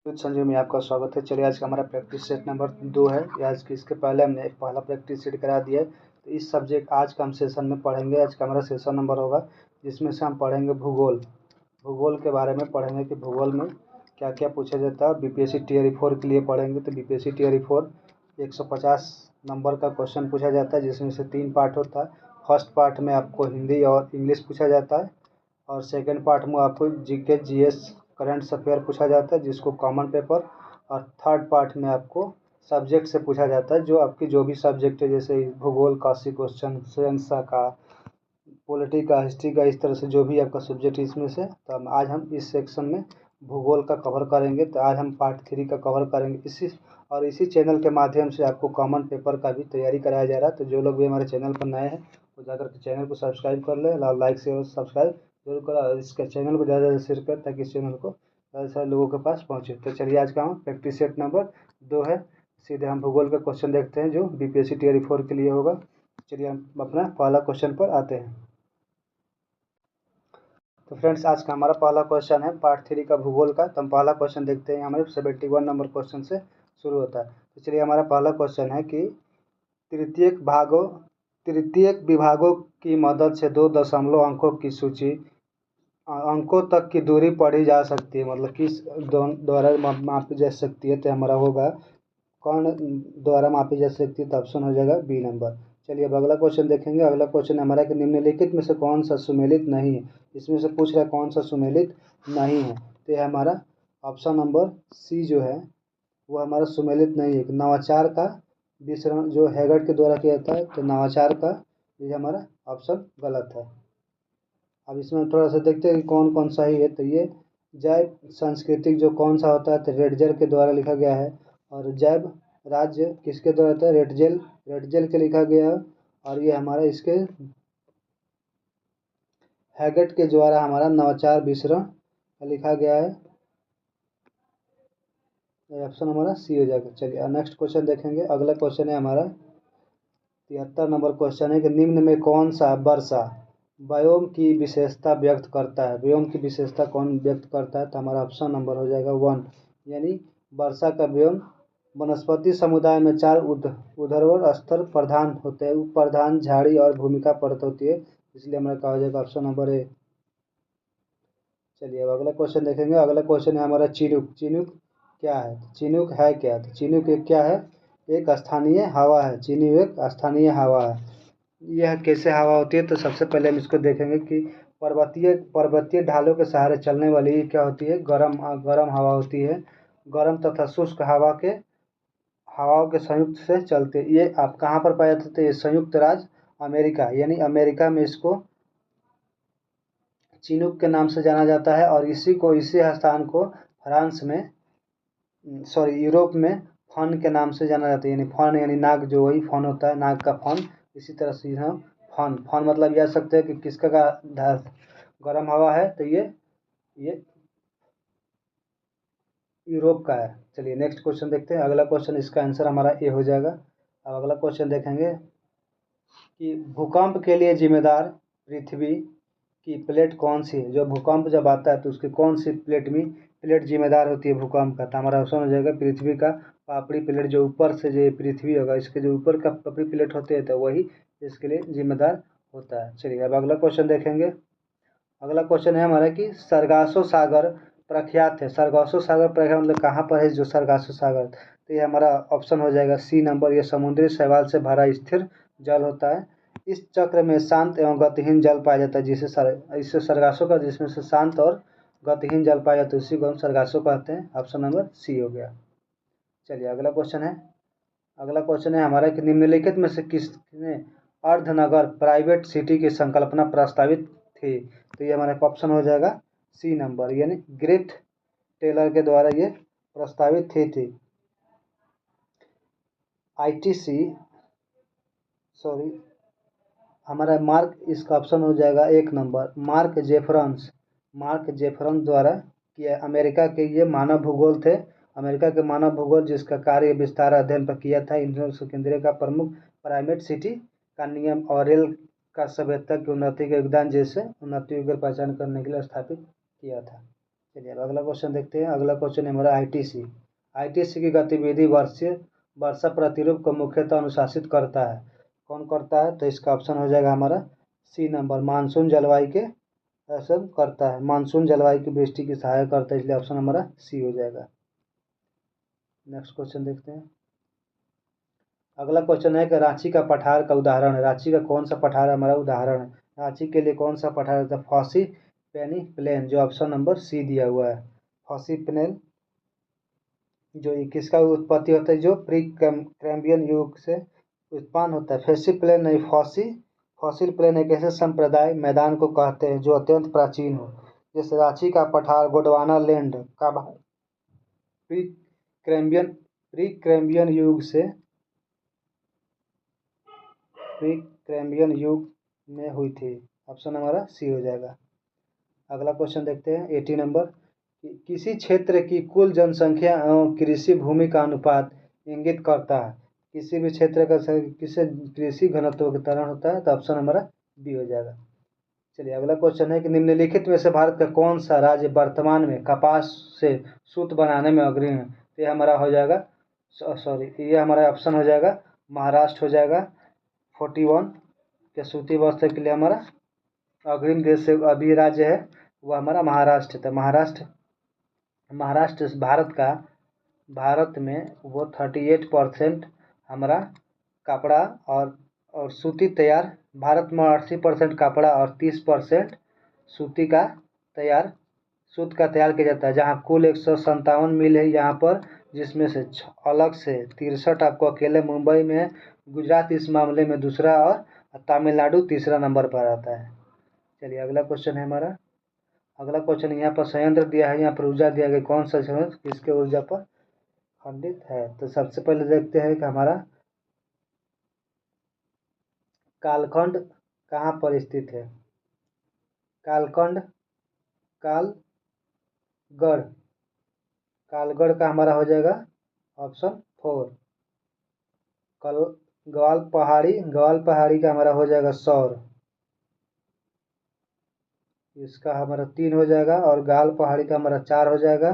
तो संजय में आपका स्वागत है। चलिए आज का हमारा प्रैक्टिस सेट नंबर 2 है। आज की इसके पहले हमने एक पहला प्रैक्टिस सेट करा दिया है। तो इस सब्जेक्ट आज का हम सेशन में पढ़ेंगे। आज का हमारा सेशन नंबर होगा जिसमें से हम पढ़ेंगे भूगोल। भूगोल के बारे में पढ़ेंगे कि भूगोल में क्या क्या पूछा जाता है। बीपीएससी टियर 4 के लिए पढ़ेंगे। तो बीपीएससी टियर 4 150 नंबर का क्वेश्चन पूछा जाता है जिसमें से 3 पार्ट होता है। फर्स्ट पार्ट में आपको हिंदी और इंग्लिश पूछा जाता है और सेकेंड पार्ट में आपको जीके जीएस करंट अफेयर पूछा जाता है जिसको कॉमन पेपर, और थर्ड पार्ट में आपको सब्जेक्ट से पूछा जाता है जो आपकी जो भी सब्जेक्ट है, जैसे भूगोल का 80 क्वेश्चन, साइंस का, पॉलिटी का, हिस्ट्री का, इस तरह से जो भी आपका सब्जेक्ट है इसमें से। तो आज हम इस सेक्शन में भूगोल का कवर करेंगे। तो आज हम पार्ट 3 का कवर करेंगे। इसी चैनल के माध्यम से आपको कॉमन पेपर का भी तैयारी कराया जा रहा है। तो जो लोग भी हमारे चैनल पर नए हैं वो जाकर के चैनल को सब्सक्राइब कर ले, लाइक शेयर सब्सक्राइब जरूर करा। इसके चैनल को ज़्यादा से शेयर कर ताकि इस चैनल को ज़्यादा से लोगों के पास पहुँचे। तो चलिए आज का हम प्रैक्टिस सेट नंबर 2 है। सीधे हम भूगोल का क्वेश्चन देखते हैं जो बीपीएससी टियर 4 के लिए होगा। चलिए हम अपना पहला क्वेश्चन पर आते हैं। तो फ्रेंड्स आज का हमारा पहला क्वेश्चन है पार्ट 3 का भूगोल का। तो हम पहला क्वेश्चन देखते हैं। हमारे 71 नंबर क्वेश्चन से शुरू होता है। तो चलिए हमारा पहला क्वेश्चन है कि तृतीयक विभागों की मदद से 2 दशमलव अंकों की सूची अंकों तक की दूरी पढ़ी जा सकती है। मतलब किस द्वारा मापी जा सकती है। तो हमारा होगा कौन द्वारा मापी जा सकती है। तो ऑप्शन हो जाएगा बी नंबर। चलिए अब अगला क्वेश्चन देखेंगे। अगला क्वेश्चन हमारा कि निम्नलिखित में से कौन सा सुमेलित नहीं है। इसमें से पूछ रहा है कौन सा सुमेलित नहीं है। तो ये हमारा ऑप्शन नंबर सी जो है वो हमारा सुमेलित नहीं है। नवाचार का विसरण जो हैगर्ट के द्वारा किया जाता है, तो नवाचार का ये हमारा ऑप्शन गलत है। अब इसमें थोड़ा सा देखते हैं कि कौन कौन सही है। तो ये जैव सांस्कृतिक जो कौन सा होता है तो रेडजर के द्वारा लिखा गया है। और जैव राज्य किसके द्वारा होता है, रेडजेल के लिखा गया है। और ये हमारा इसके हैगर्ट के द्वारा हमारा नवाचार विसरण लिखा गया है। ऑप्शन हमारा सी हो जाएगा। चलिए नेक्स्ट क्वेश्चन देखेंगे। अगला क्वेश्चन है हमारा 73 नंबर क्वेश्चन है कि निम्न में कौन सा वर्षा व्योम की विशेषता व्यक्त करता है। व्योम की विशेषता कौन व्यक्त करता है। तो हमारा ऑप्शन नंबर हो जाएगा 1, यानी वर्षा का व्योम वनस्पति समुदाय में 4 ऊर्ध्वाधर स्तर प्रधान होते हैं। उप प्रधान, झाड़ी और भूमिका परत होती है, इसलिए हमारा कहा जाएगा ऑप्शन नंबर ए। चलिए अब अगला क्वेश्चन देखेंगे। अगला क्वेश्चन है हमारा चिनूक। चिनूक क्या है, चिनूक है क्या। तो चिनूक एक क्या है, एक स्थानीय हवा है। चिनूक एक स्थानीय हवा है। यह कैसे हवा होती है। तो सबसे पहले हम इसको देखेंगे कि पर्वतीय ढालों के सहारे चलने वाली ये क्या होती है, गर्म हवा होती है। गर्म तथा शुष्क हवाओं के संयुक्त से चलते। ये आप कहाँ पर पाए जाते थे, ये संयुक्त राज्य अमेरिका, यानी अमेरिका में इसको चिनूक के नाम से जाना जाता है। और इसी स्थान को फ्रांस में यूरोप में फन के नाम से जाना जाता है। यानी फन यानी नाग, जो वही फन होता है, नाग का फन। इसी तरह से यहाँ फन मतलब कह सकते हैं कि किसका का गर्म हवा है। तो ये यूरोप का है। चलिए नेक्स्ट क्वेश्चन देखते हैं। अगला क्वेश्चन इसका आंसर हमारा ए हो जाएगा। अब अगला क्वेश्चन देखेंगे कि भूकंप के लिए जिम्मेदार पृथ्वी की प्लेट कौन सी है। जो भूकंप जब आता है तो उसकी कौन सी प्लेट जिम्मेदार होती है भूकंप का। तो हमारा ऑप्शन हो जाएगा पृथ्वी का पापड़ी प्लेट। जो ऊपर से जो पृथ्वी होगा इसके जो ऊपर का पापड़ी प्लेट होते हैं तो वही इसके लिए जिम्मेदार होता है। चलिए अब अगला क्वेश्चन देखेंगे। अगला क्वेश्चन है हमारा कि सरगासो सागर प्रख्यात है। सरगासो सागर प्रख्यात मतलब कहाँ पर है जो सरगासो सागर। तो ये हमारा ऑप्शन हो जाएगा सी नंबर। ये समुद्री शैवाल से भरा स्थिर जल होता है। इस चक्र में शांत एवं गतिहीन जल पाया जाता है, इससे सरगासो का, जिसमें से शांत और गतिहीन जल पाया जाता है उसी को हम सरगासो कहते हैं। ऑप्शन नंबर सी हो गया। चलिए अगला क्वेश्चन है। अगला क्वेश्चन है हमारा कि निम्नलिखित में से किसने अर्धनगर प्राइवेट सिटी की संकल्पना प्रस्तावित थी। तो ये हमारा ऑप्शन हो जाएगा सी नंबर, यानी ग्रेट टेलर के द्वारा ये प्रस्तावित थी। आईटीसी हमारा मार्क, इसका ऑप्शन हो जाएगा 1 नंबर, मार्क जेफरन्स द्वारा किया। अमेरिका के ये मानव भूगोल थे। अमेरिका के मानव भूगोल जिसका कार्य विस्तार अध्ययन पर किया था। इन्होंने केंद्रीय का प्रमुख प्राइमेट सिटी का नियम और रेल का सभ्यता की उन्नति के योगदान जैसे उन्नति की पहचान करने के लिए स्थापित किया था। चलिए अब अगला क्वेश्चन देखते हैं। अगला क्वेश्चन है हमारा आईटीसी। आईटीसी की गतिविधि वर्षा प्रतिरूप को मुख्यतः अनुशासित करता है। कौन करता है? तो इसका ऑप्शन हो जाएगा हमारा सी नंबर, मानसून जलवायु के ऐसा करता है, मानसून जलवायु की वृष्टि की सहायता करता है, इसलिए ऑप्शन हमारा सी हो जाएगा। नेक्स्ट क्वेश्चन देखते हैं। अगला क्वेश्चन है कि रांची का पठार का उदाहरण है। रांची का कौन सा पठार हमारा उदाहरण है? रांची के लिए कौन सा पठार है? फॉसी पेनी प्लेन, जो ऑप्शन नंबर सी दिया हुआ है। फॉसी प्लेन जो किसका उत्पत्ति होता है? जो प्री कैम्बियन युग से उत्पन्न होता है। फेसी प्लेन नहीं, फॉसिल प्लेन एक ऐसे संप्रदाय मैदान को कहते हैं जो अत्यंत प्राचीन हो, जैसे रांची का पठार गोंडवाना लैंड का प्री कैम्बियन युग से प्री कैम्बियन युग में हुई थी। ऑप्शन हमारा सी हो जाएगा। अगला क्वेश्चन देखते हैं 80 नंबर। किसी क्षेत्र की कुल जनसंख्या एवं कृषि भूमि का अनुपात इंगित करता है। किसी भी क्षेत्र का किसी कृषि घनत्व के तरह होता है, तो ऑप्शन हमारा बी हो जाएगा। चलिए अगला क्वेश्चन है कि निम्नलिखित में से भारत का कौन सा राज्य वर्तमान में कपास से सूत बनाने में अग्रणी है? तो ये हमारा हो जाएगा ये हमारा ऑप्शन हो जाएगा महाराष्ट्र हो जाएगा। 41 के सूती वस्त्र के लिए हमारा अग्रिम देश से अभी राज्य है वो हमारा महाराष्ट्र था। महाराष्ट्र भारत में वो 38% हमारा कपड़ा और सूती तैयार, भारत में 80% कपड़ा और 30% सूती का सूत का तैयार किया जाता है। जहाँ कुल 157 मिल है यहाँ पर, जिसमें से अलग से 63 आपको अकेले मुंबई में है। गुजरात इस मामले में दूसरा और तमिलनाडु तीसरा नंबर पर आता है। चलिए अगला क्वेश्चन है हमारा। अगला क्वेश्चन यहाँ पर संयंत्र दिया है, यहाँ पर ऊर्जा दिया गया, कौन सा संयंत्र किसके ऊर्जा पर खंडित है? तो सबसे पहले देखते हैं कि हमारा कालखंड कहाँ पर स्थित है। कालगढ़ का हमारा हो जाएगा ऑप्शन 4। ग्वाल पहाड़ी का हमारा हो जाएगा सौर, इसका हमारा 3 हो जाएगा। और गाल पहाड़ी का हमारा 4 हो जाएगा।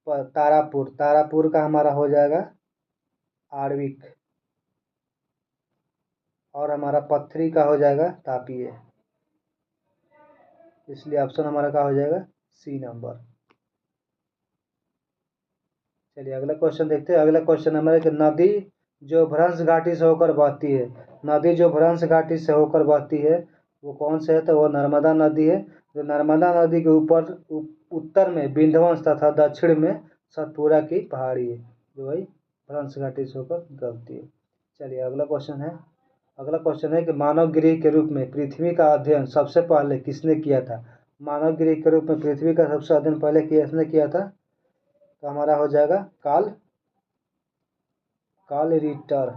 तारापुर का हमारा हो जाएगा आणविक, और हमारा पथरी का हो जाएगा तापीय, इसलिए ऑप्शन हमारा का हो जाएगा सी नंबर। चलिए अगला क्वेश्चन देखते हैं। अगला क्वेश्चन हमारा कि नदी जो भ्रंश घाटी से होकर बहती है, नदी जो भ्रंश घाटी से होकर बहती है वो कौन से है? तो वो नर्मदा नदी है। जो नर्मदा नदी के ऊपर उत्तर में विंध्यवंश तथा दक्षिण में सतपुरा की पहाड़ी है, जो वही भ्रंश घाटी से होकर निकलती है। चलिए अगला क्वेश्चन है कि मानव गृह के रूप में पृथ्वी का अध्ययन सबसे पहले किसने किया था? मानव गृह के रूप में पृथ्वी का सबसे अध्ययन पहले किसने किया था? तो हमारा हो जाएगा कार्ल रिटर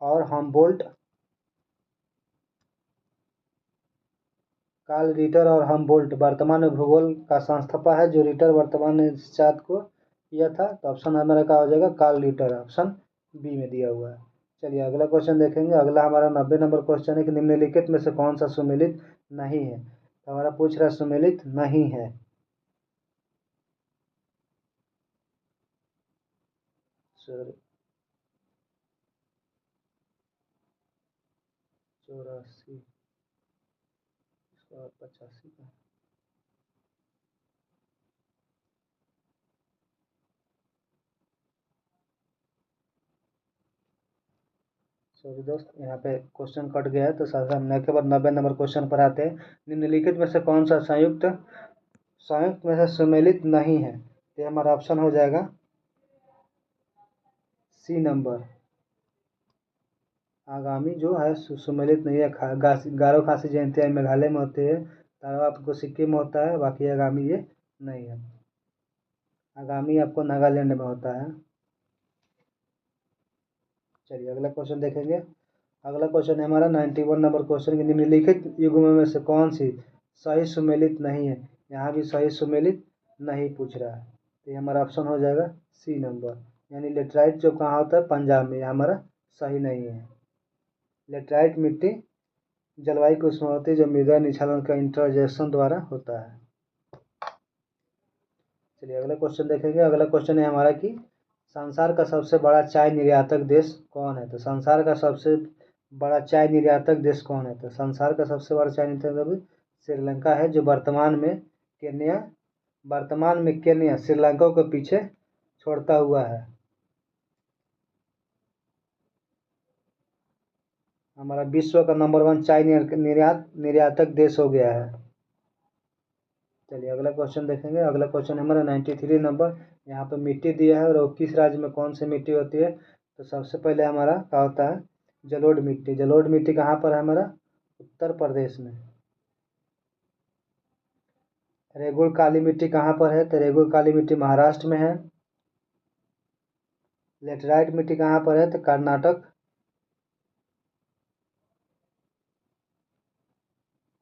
और हमबोल्ट। वर्तमान में भूगोल का संस्थापक है। जो रिटर वर्तमान में इस चार्ट को किया था, तो ऑप्शन हमारा का हो जाएगा कार्ल रिटर, ऑप्शन बी में दिया हुआ है। चलिए अगला क्वेश्चन देखेंगे। अगला हमारा 90 नंबर क्वेश्चन है कि निम्नलिखित में से कौन सा सुमेलित नहीं है? तो हमारा पूछ रहा है सुमेलित नहीं है। सॉरी 84 और 85 का सॉरी दोस्त, यहाँ पे क्वेश्चन कट गया है, तो साथ हम के बाद 90 नंबर क्वेश्चन पर आते हैं। निम्नलिखित में से कौन सा संयुक्त में से सुमेलित नहीं है? तो हमारा ऑप्शन हो जाएगा सी नंबर। आगामी जो है सुमेलित नहीं है। गारो खासी जयंती मेघालय में होते हैं, तारा आपको सिक्किम में होता है, बाकी आगामी ये नहीं है। आगामी आपको नागालैंड में होता है। चलिए अगला क्वेश्चन देखेंगे। अगला क्वेश्चन है हमारा 91 नंबर क्वेश्चन, निम्नलिखित युग्म में से कौन सी सही सुमेलित नहीं है? यहाँ भी सही सुमेलित नहीं पूछ रहा है, तो ये हमारा ऑप्शन हो जाएगा सी नंबर, यानी लेटराइट जो कहाँ होता है? पंजाब में, हमारा सही नहीं है। लेटराइट मिट्टी जलवायु की उष्मावृत्ति जो मृदा निक्षालन का इंटरजेक्शन द्वारा होता है। चलिए अगला क्वेश्चन देखेंगे। अगला क्वेश्चन है हमारा कि संसार का सबसे बड़ा चाय निर्यातक देश कौन है। तो संसार का सबसे बड़ा चाय निर्यातक देश कौन है। तो संसार का सबसे बड़ा चाय निर्यातक श्रीलंका है, जो वर्तमान में केन्या श्रीलंका को पीछे छोड़ता हुआ है। हमारा विश्व का नंबर 1 चाय निर्यातक देश हो गया है। चलिए अगला क्वेश्चन देखेंगे। अगला क्वेश्चन हमारा 93 नंबर। यहाँ पे मिट्टी दिया है और वो किस राज्य में कौन सी मिट्टी होती है। तो सबसे पहले हमारा क्या होता है, जलोढ़ मिट्टी। जलोढ़ मिट्टी कहाँ पर है हमारा, उत्तर प्रदेश में। रेगुड़ काली मिट्टी कहाँ पर है, तो रेगुड़ काली मिट्टी महाराष्ट्र में है। लेटराइट मिट्टी कहाँ पर है, तो कर्नाटक।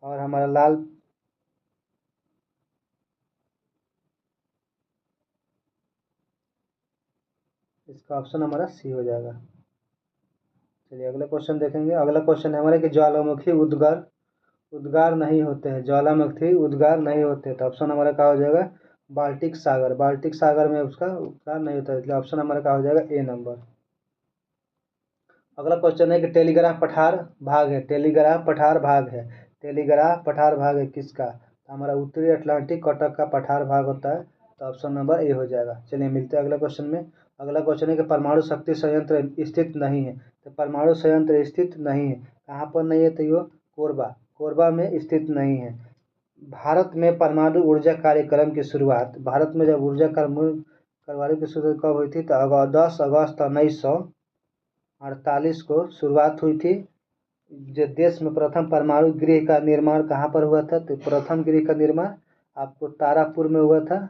और हमारा लाल इसका ऑप्शन हमारा सी हो जाएगा। चलिए अगला क्वेश्चन देखेंगे। अगला क्वेश्चन है हमारे कि ज्वालामुखी उद्गार नहीं होते हैं। ज्वालामुखी उद्गार नहीं होते, तो ऑप्शन हमारा क्या हो जाएगा, बाल्टिक सागर। बाल्टिक सागर में उसका उद्गार नहीं होता है, इसलिए ऑप्शन हमारा क्या हो जाएगा, ए नंबर। अगला क्वेश्चन है कि टेलीग्राफ पठार भाग है। टेलीग्राफ पठार भाग है। टेलीग्राफ पठार भाग है किसका, तो हमारा उत्तरी अटलांटिक कटक का पठार भाग होता है, तो ऑप्शन नंबर ए हो जाएगा। चलिए मिलते हैं अगला क्वेश्चन में। अगला क्वेश्चन है कि परमाणु शक्ति संयंत्र स्थित नहीं है। तो परमाणु संयंत्र स्थित नहीं है, कहाँ पर नहीं है, तो ये कोरबा में स्थित नहीं है। भारत में परमाणु ऊर्जा कार्यक्रम की शुरुआत, भारत में जब ऊर्जा कार्यक्रम की शुरुआत कब हुई थी, तो 10 अगस्त 1948 को शुरुआत हुई थी। जो देश में प्रथम परमाणु गृह का निर्माण कहाँ पर हुआ था, तो प्रथम गृह का निर्माण आपको तारापुर में हुआ था।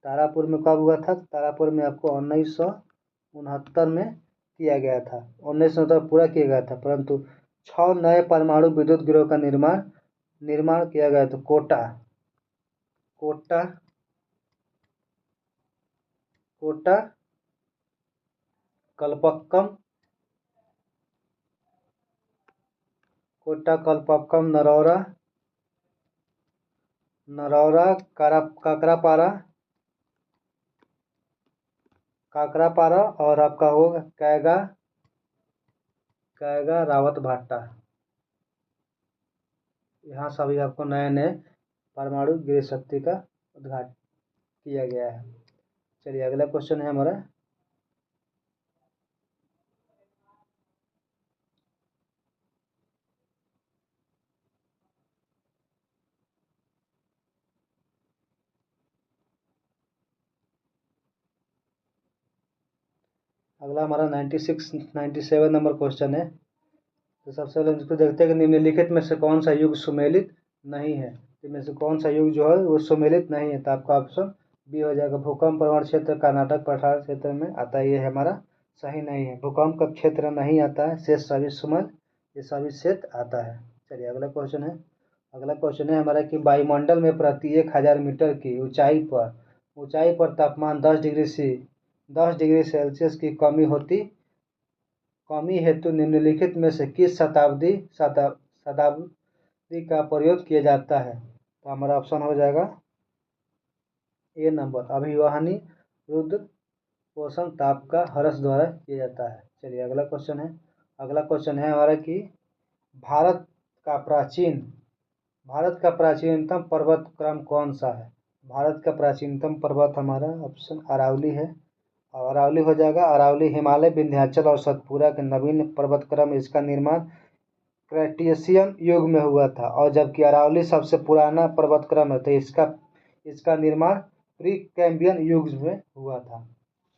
तारापुर में कब हुआ था, तारापुर में आपको 1969 में किया गया था। 1969 पूरा किया गया था, परंतु 6 नए परमाणु विद्युत गृहों का निर्माण किया गया। तो कोटा कलपक्कम नरौरा काकरापारा और आपका होगा कैगा रावतभाटा। यहाँ सभी आपको नए नए परमाणु गृह शक्ति का उद्घाटन किया गया है। चलिए अगला क्वेश्चन है हमारा। अगला हमारा 97 नंबर क्वेश्चन है। तो सबसे पहले इसको देखते हैं कि निम्नलिखित में से कौन सा युग सुमेलित नहीं है। इनमें से कौन सा युग जो है वो सुमेलित नहीं है, तो आपका ऑप्शन बी हो जाएगा। भूकंप प्रवण क्षेत्र कर्नाटक पठार क्षेत्र में आता है, ये हमारा सही नहीं है। भूकंप का क्षेत्र नहीं आता है, शेष सभी सुमन ये सभी क्षेत्र आता है। चलिए अगला क्वेश्चन है हमारा कि वायुमंडल में प्रति 1000 मीटर की ऊंचाई पर तापमान 10 डिग्री सेल्सियस की कमी हेतु निम्नलिखित में से किस शताब्दी का प्रयोग किया जाता है। तो हमारा ऑप्शन हो जाएगा ए नंबर, अभिवहनी रुद्र पोषण ताप का हर्ष द्वारा किया जाता है। चलिए अगला क्वेश्चन है हमारा कि भारत का प्राचीनतम पर्वत क्रम कौन सा है। भारत का प्राचीनतम पर्वत हमारा ऑप्शन अरावली है, और अरावली हो जाएगा। अरावली हिमालय, विंध्याचल और सतपुरा के नवीन पर्वत क्रम, इसका निर्माण क्रेटेशियन युग में हुआ था, और जबकि अरावली सबसे पुराना पर्वत क्रम है, तो इसका निर्माण प्री कैम्बियन युग में हुआ था।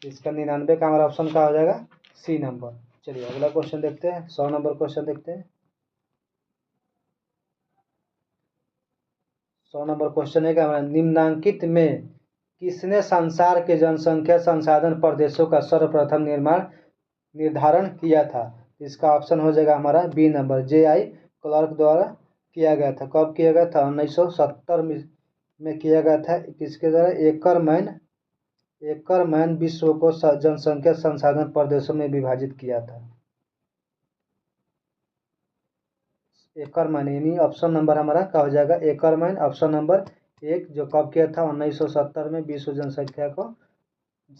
इसका 99 का हमारा ऑप्शन का हो जाएगा सी नंबर। चलिए अगला क्वेश्चन देखते हैं। 100 नंबर क्वेश्चन देखते हैं। 100 नंबर क्वेश्चन है कि हमारा निम्नांकित में किसने संसार के जनसंख्या संसाधन प्रदेशों का सर्वप्रथम निर्धारण किया था। इसका ऑप्शन हो जाएगा हमारा बी नंबर, J.I. क्लार्क द्वारा किया गया था। कब किया गया था, 1970 में किया गया था। किसके द्वारा, एकरमैन विश्व को जनसंख्या संसाधन प्रदेशों में विभाजित किया था। एकरमैन, यानी ऑप्शन नंबर हमारा क्या हो जाएगा, एकरमैन ऑप्शन नंबर 1, जो कब किया था 1970 में विश्व जनसंख्या को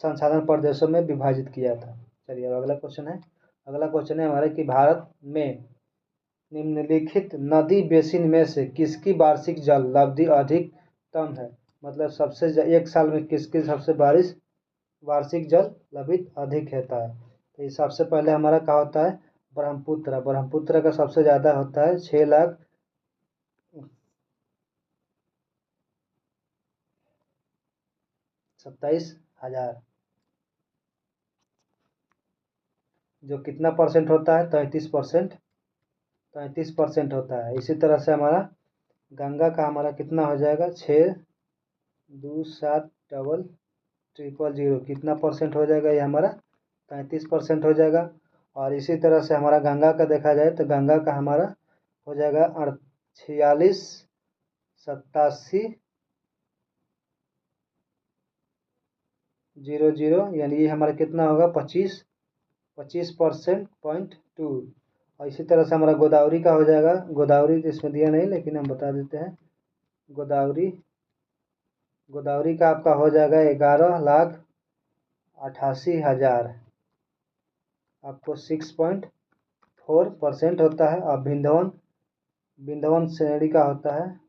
संसाधन प्रदेशों में विभाजित किया था। चलिए अब अगला क्वेश्चन है। अगला क्वेश्चन है हमारे कि भारत में निम्नलिखित नदी बेसिन में से किसकी वार्षिक जल लब्धि अधिकतम है, मतलब सबसे एक साल में किसकी सबसे वार्षिक जल लब्धि अधिक होता है। तो ये सबसे पहले हमारा क्या होता है, ब्रह्मपुत्र। ब्रह्मपुत्र का सबसे ज़्यादा होता है 6,27,000, जो कितना परसेंट होता है, 33%। 33% होता है। इसी तरह से हमारा गंगा का हमारा कितना हो जाएगा, 6,27,000 कितना परसेंट हो जाएगा, ये हमारा 33% हो जाएगा। और इसी तरह से हमारा गंगा का देखा जाए तो गंगा का हमारा हो जाएगा 46,87,000, यानी ये हमारा कितना होगा, 25% 2। और इसी तरह से हमारा गोदावरी का हो जाएगा, गोदावरी इसमें दिया नहीं लेकिन हम बता देते हैं। गोदावरी का आपका हो जाएगा 11,88,000, आपको 6.4% होता है। और बिंदवन श्रेणी का होता है,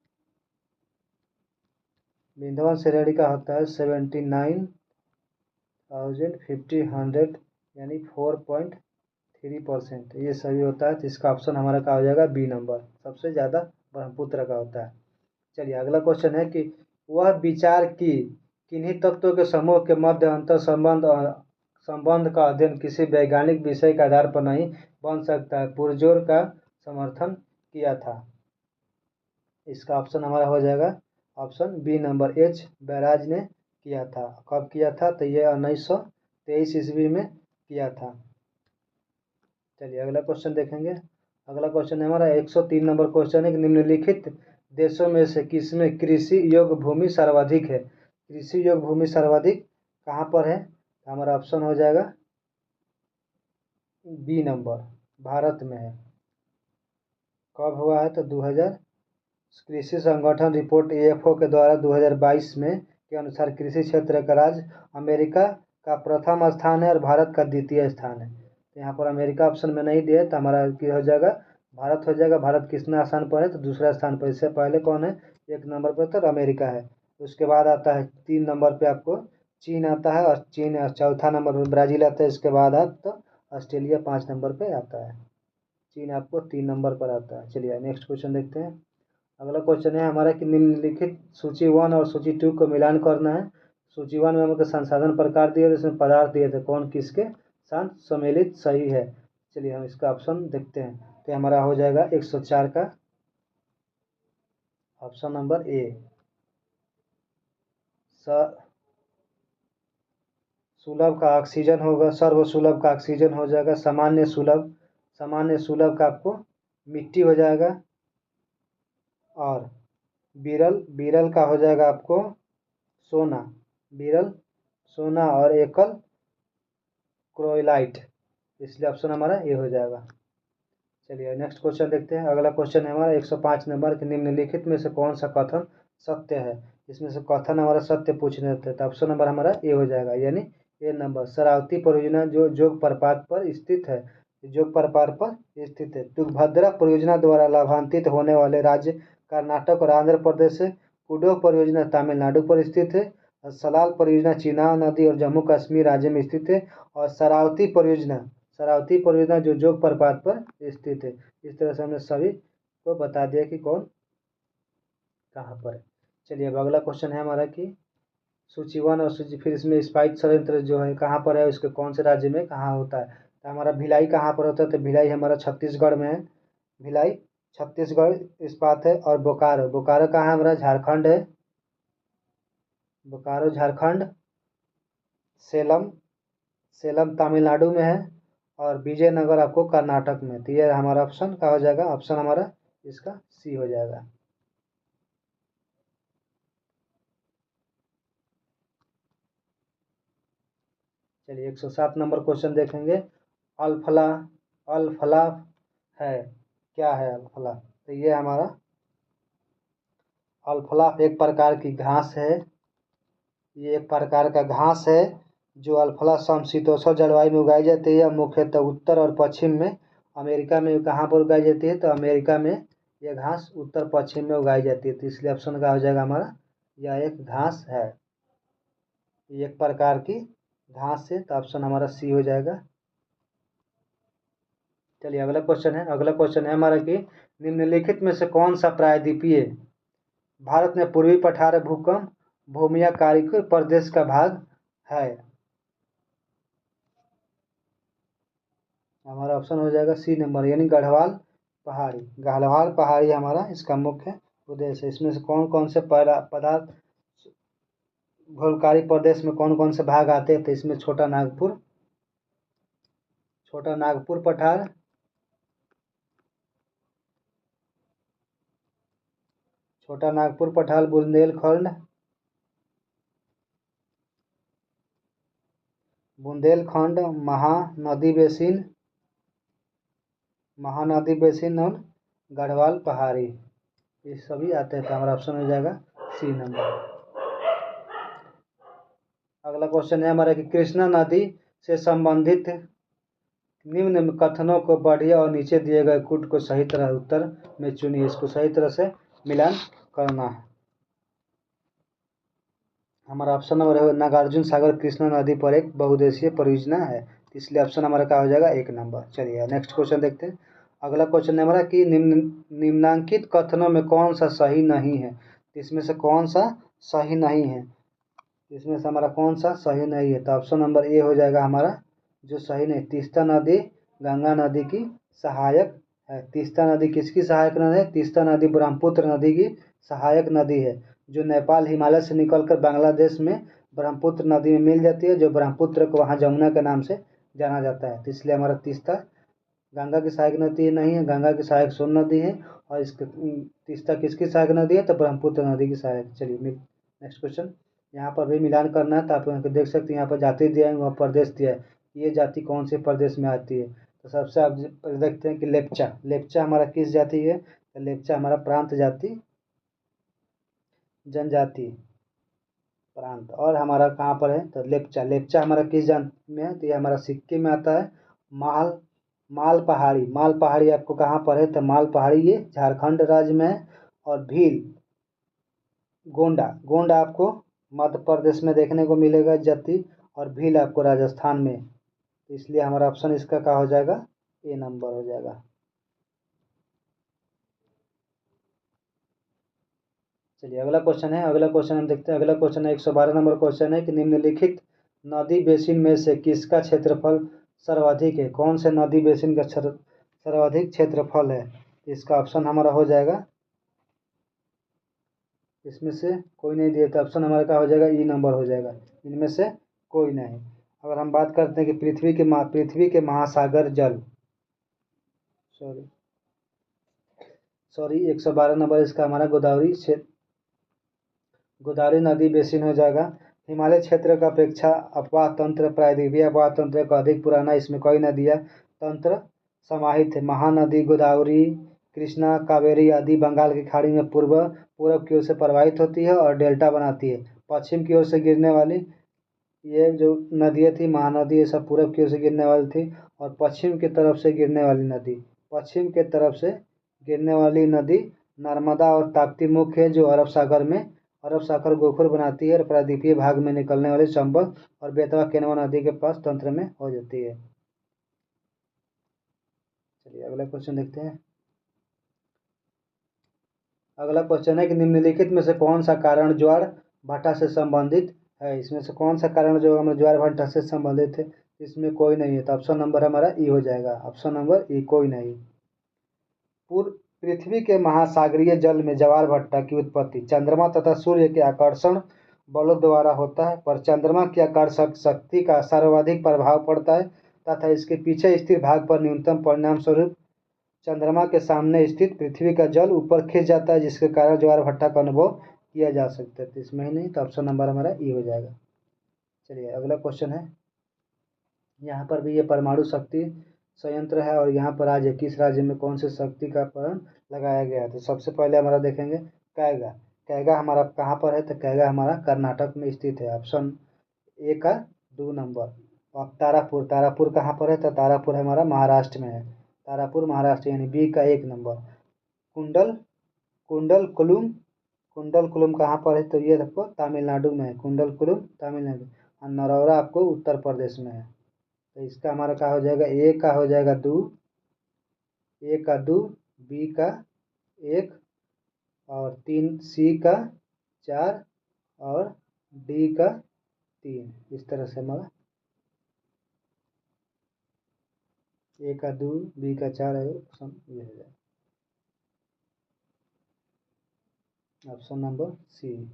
79,100 यानी 4.3%। ये सभी होता है। तो इसका ऑप्शन हमारा क्या हो जाएगा, बी नंबर, सबसे ज़्यादा ब्रह्मपुत्र का होता है। चलिए अगला क्वेश्चन है कि वह विचार की किन्हीं तत्वों के समूह के मध्य अंतर संबंध का अध्ययन किसी वैज्ञानिक विषय के आधार पर नहीं बन सकता है, पुरजोर का समर्थन किया था। इसका ऑप्शन हमारा हो जाएगा ऑप्शन बी नंबर, एच बैराज ने किया था। कब किया था, तो ये 1923 ईस्वी में किया था। चलिए अगला क्वेश्चन देखेंगे। अगला क्वेश्चन है हमारा 103 नंबर क्वेश्चन है कि निम्नलिखित देशों में से किसमें कृषि योग्य भूमि सर्वाधिक है। कृषि योग्य भूमि सर्वाधिक कहाँ पर है, तो हमारा ऑप्शन हो जाएगा बी नंबर, भारत में है। कब हुआ है, तो 2000 कृषि संगठन रिपोर्ट AFO के द्वारा 2022 में के अनुसार कृषि क्षेत्र का राज्य अमेरिका का प्रथम स्थान है और भारत का द्वितीय स्थान है। तो यहाँ पर अमेरिका ऑप्शन में नहीं दिया तो हमारा क्या हो जाएगा, भारत हो जाएगा। भारत कितना स्थान पर है, तो दूसरा स्थान पर। इससे पहले कौन है, 1 नंबर पर तो अमेरिका है। उसके बाद आता है 3 नंबर पर आपको चीन आता है, और चीन चौथा नंबर पर ब्राज़ील आता है। इसके बाद आप तो ऑस्ट्रेलिया 5 नंबर पर आता है। चीन आपको 3 नंबर पर आता है। चलिए नेक्स्ट क्वेश्चन देखते हैं। अगला क्वेश्चन है हमारा कि निम्नलिखित सूची 1 और सूची 2 को मिलान करना है। सूची 1 में हमको संसाधन प्रकार दिए और इसमें पदार्थ दिए थे, कौन किसके साथ सम्मिलित सही है। चलिए हम इसका ऑप्शन देखते हैं। तो हमारा हो जाएगा 104 का ऑप्शन नंबर ए। सुलभ का ऑक्सीजन होगा, सर्वसुलभ का ऑक्सीजन हो जाएगा। सामान्य सुलभ का आपको मिट्टी हो जाएगा। और बीरल का हो जाएगा आपको सोना, बीरल सोना। और एकल क्रोइलाइट, इसलिए ऑप्शन हमारा ए हो जाएगा। चलिए नेक्स्ट क्वेश्चन देखते हैं। अगला क्वेश्चन है हमारा 105 नंबर के निम्नलिखित में से कौन सा कथन सत्य है। इसमें से कथन हमारा सत्य पूछने देते हैं, तो ऑप्शन नंबर हमारा ए हो जाएगा, यानी ए नंबर। शरावती परियोजना जो जोग प्रपात पर स्थित है, जोग प्रपात पर स्थित है। तुंगभद्रा परियोजना द्वारा लाभान्वित होने वाले राज्य कर्नाटक और आंध्र प्रदेश है। कुडो परियोजना तमिलनाडु पर स्थित है। और सलाल परियोजना चिनाब नदी और जम्मू कश्मीर राज्य में स्थित है। और शरावती परियोजना जो जोग प्रपात पर स्थित है। इस तरह से हमने सभी को बता दिया कि कौन कहाँ पर है। चलिए अब अगला क्वेश्चन है हमारा कि सूची 1 और सूची, फिर इसमें स्पाइक संयंत्र जो है कहाँ पर है, उसके कौन से राज्य में कहाँ होता है। तो हमारा भिलाई कहाँ पर होता है, तो भिलाई हमारा छत्तीसगढ़ में है। भिलाई छत्तीसगढ़ इस्पात है। और बोकारो कहाँ है, हमारा झारखंड है। बोकारो झारखंड। सेलम तमिलनाडु में है। और विजयनगर आपको कर्नाटक में। तो ये हमारा ऑप्शन क्या हो जाएगा, ऑप्शन हमारा इसका सी हो जाएगा। चलिए 107 नंबर क्वेश्चन देखेंगे। अल्फला है, क्या है अल्फला। तो ये हमारा अल्फलाफ एक प्रकार की घास है। ये एक प्रकार का घास है जो अल्फला समशीतोष्ण जलवायु में उगाई जाती है। मुख्यतः उत्तर और पश्चिम में। अमेरिका में कहाँ पर उगाई जाती है? तो अमेरिका में यह घास उत्तर पश्चिम में उगाई जाती है। तो इसलिए ऑप्शन क्या हो जाएगा हमारा? यह एक घास है। ये एक प्रकार की घास है, तो ऑप्शन हमारा सी हो जाएगा। चलिए अगला क्वेश्चन है। अगला क्वेश्चन है हमारा कि निम्नलिखित में से कौन सा प्रायद्वीपीय भारत में पूर्वी पठार भूकंप भूमिया कारिकुर प्रदेश का भाग है? हमारा ऑप्शन हो जाएगा सी नंबर, यानी गढ़वाल पहाड़ी। गढ़वाल पहाड़ी हमारा इसका मुख्य उद्देश्य है। इसमें से कौन कौन से पदार्थ भूलकारी प्रदेश में कौन कौन से भाग आते हैं? तो इसमें छोटा नागपुर पठार, छोटा नागपुर पठार, बुंदेलखंड महानदी बेसिन और गढ़वाल पहाड़ी, ये सभी आते हैं। तो हमारा ऑप्शन हो जाएगा सी नंबर। अगला क्वेश्चन है हमारा कि कृष्णा नदी से संबंधित निम्न कथनों को बढ़िया और नीचे दिए गए कूट को सही तरह उत्तर में चुनिए। इसको सही तरह से मिलान करना है। हमारा ऑप्शन नंबर है नागार्जुन सागर कृष्णा नदी पर एक बहुउद्देशीय परियोजना है, इसलिए ऑप्शन हमारा क्या हो जाएगा? एक नंबर। चलिए नेक्स्ट क्वेश्चन देखते हैं। अगला क्वेश्चन है हमारा कि निम्नांकित कथनों में कौन सा सही नहीं है? इसमें से कौन सा सही नहीं है? इसमें से हमारा कौन सा सही नहीं है? तो ऑप्शन नंबर ए हो जाएगा हमारा जो सही नहीं। तीस्ता नदी गंगा नदी की सहायक है। तीस्ता नदी किसकी सहायक नदी है? तीस्ता नदी ब्रह्मपुत्र नदी की सहायक नदी है, जो नेपाल हिमालय से निकलकर बांग्लादेश में ब्रह्मपुत्र नदी में मिल जाती है, जो ब्रह्मपुत्र को वहाँ जमुना के नाम से जाना जाता है। तो इसलिए हमारा तीस्ता गंगा की सहायक नदी नहीं है, गंगा की सहायक सोन नदी है। और इसके तीस्ता किसकी सहायक नदी है? तो ब्रह्मपुत्र नदी की सहायक। चलिए नेक्स्ट क्वेश्चन। यहाँ पर भी मिलान करना है, तो आप यहाँ पे देख सकते हैं, यहाँ पर जाति दिया है, वहाँ प्रदेश दिया है। ये जाति कौन से प्रदेश में आती है? तो सबसे आप देखते हैं कि लेप्चा हमारा किस जाति है? तो लेप्चा हमारा प्रांत जाति जनजाति प्रांत। और हमारा कहाँ पर है? तो लेप्चा हमारा किस जाति में है? तो ये हमारा सिक्किम में आता है। माल पहाड़ी आपको कहाँ पर है? तो माल पहाड़ी ये झारखंड राज्य में है। और भील गोंडा आपको मध्य प्रदेश में देखने को मिलेगा जाति, और भील आपको राजस्थान में। इसलिए हमारा ऑप्शन इसका क्या हो जाएगा? ए नंबर हो जाएगा। चलिए अगला क्वेश्चन है। अगला क्वेश्चन हम देखते हैं। अगला क्वेश्चन है 112 नंबर क्वेश्चन है कि निम्नलिखित नदी बेसिन में से किसका क्षेत्रफल सर्वाधिक है? कौन से नदी बेसिन का सर्वाधिक क्षेत्रफल है? इसका ऑप्शन हमारा हो जाएगा, इसमें से कोई नहीं दिया, तो ऑप्शन हमारा क्या हो जाएगा? ई नंबर हो जाएगा। इनमें से कोई नहीं। अगर हम बात करते हैं कि पृथ्वी के महासागर जल, सॉरी 112 नंबर इसका हमारा गोदावरी नदी बेसिन हो जाएगा। हिमालय क्षेत्र का अपेक्षा अपवाह तंत्र प्रायद्वीपीय अपवाह तंत्र का अधिक पुराना, इसमें कोई नदियाँ तंत्र समाहित है। महानदी गोदावरी कृष्णा कावेरी आदि बंगाल की खाड़ी में पूर्व की ओर से प्रवाहित होती है और डेल्टा बनाती है। पश्चिम की ओर से गिरने वाली ये जो नदियाँ थी महानदी, ये सब पूर्व की ओर से गिरने वाली थी। और पश्चिम की तरफ से गिरने वाली नदी नर्मदा और ताप्ती मुख्य है, जो अरब सागर गोखुर बनाती है और प्रायद्वीपीय भाग में निकलने वाली चंबल और बेतवा केनवा नदी के पास तंत्र में हो जाती है। चलिए अगला क्वेश्चन देखते हैं। अगला क्वेश्चन है कि निम्नलिखित में से कौन सा कारण ज्वार भाटा से संबंधित है? इसमें से कौन सा कारण जो हमारे ज्वार भाटा से संबंधित है? इसमें कोई नहीं है, तो ऑप्शन नंबर हमारा ई हो जाएगा। ऑप्शन नंबर ई कोई नहीं। पृथ्वी के महासागरीय जल में ज्वार भाटा की उत्पत्ति चंद्रमा तथा सूर्य के आकर्षण बलों द्वारा होता है, पर चंद्रमा की आकर्षक शक्ति का सर्वाधिक प्रभाव पड़ता है तथा इसके पीछे स्थिर भाग पर न्यूनतम परिणाम स्वरूप चंद्रमा के सामने स्थित पृथ्वी का जल ऊपर खिंच जाता है, जिसके कारण ज्वार भाटा का अनुभव किया जा सकता है। तो इसमें ही नहीं, तो ऑप्शन नंबर हमारा ई हो जाएगा। चलिए अगला क्वेश्चन है। यहाँ पर भी ये परमाणु शक्ति संयंत्र है और यहाँ पर राज्य किस राज्य में कौन से शक्ति का प्रण लगाया गया है। तो सबसे पहले हमारा देखेंगे कैगा। कैगा हमारा कहाँ पर है, तो कैगा हमारा कर्नाटक में स्थित है। ऑप्शन ए का 2 नंबर। अब तारापुर, तारापुर कहाँ पर है, तो तारापुर हमारा महाराष्ट्र में है। तारापुर महाराष्ट्र, यानी बी का 1 नंबर। कुंडल कुंडलकुलम, कुंडलकुलम कहाँ पर है, तो ये आपको तमिलनाडु में है। कुंडलकुलम तमिलनाडु, और नरौरा आपको उत्तर प्रदेश में है। तो इसका हमारा क्या हो जाएगा, ए का हो जाएगा 2, ए का 2, बी का 1 और 3, सी का 4 और डी का 3। इस तरह से हमारा ए का 2, बी का 4 है, ऑप्शन ये हो जाएगा, ऑप्शन नंबर सी।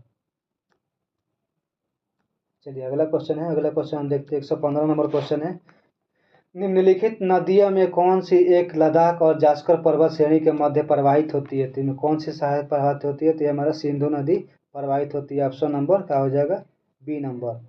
चलिए अगला क्वेश्चन है, अगला क्वेश्चन हम देखते हैं। 115 नंबर क्वेश्चन है, निम्नलिखित नदियों में कौन सी एक लद्दाख और जास्कर पर्वत श्रेणी के मध्य प्रवाहित होती है। तो इनमें कौन सी सहायक प्रवाहित होती है, तो ये हमारा सिंधु नदी प्रवाहित होती है। ऑप्शन नंबर क्या हो जाएगा, बी नंबर।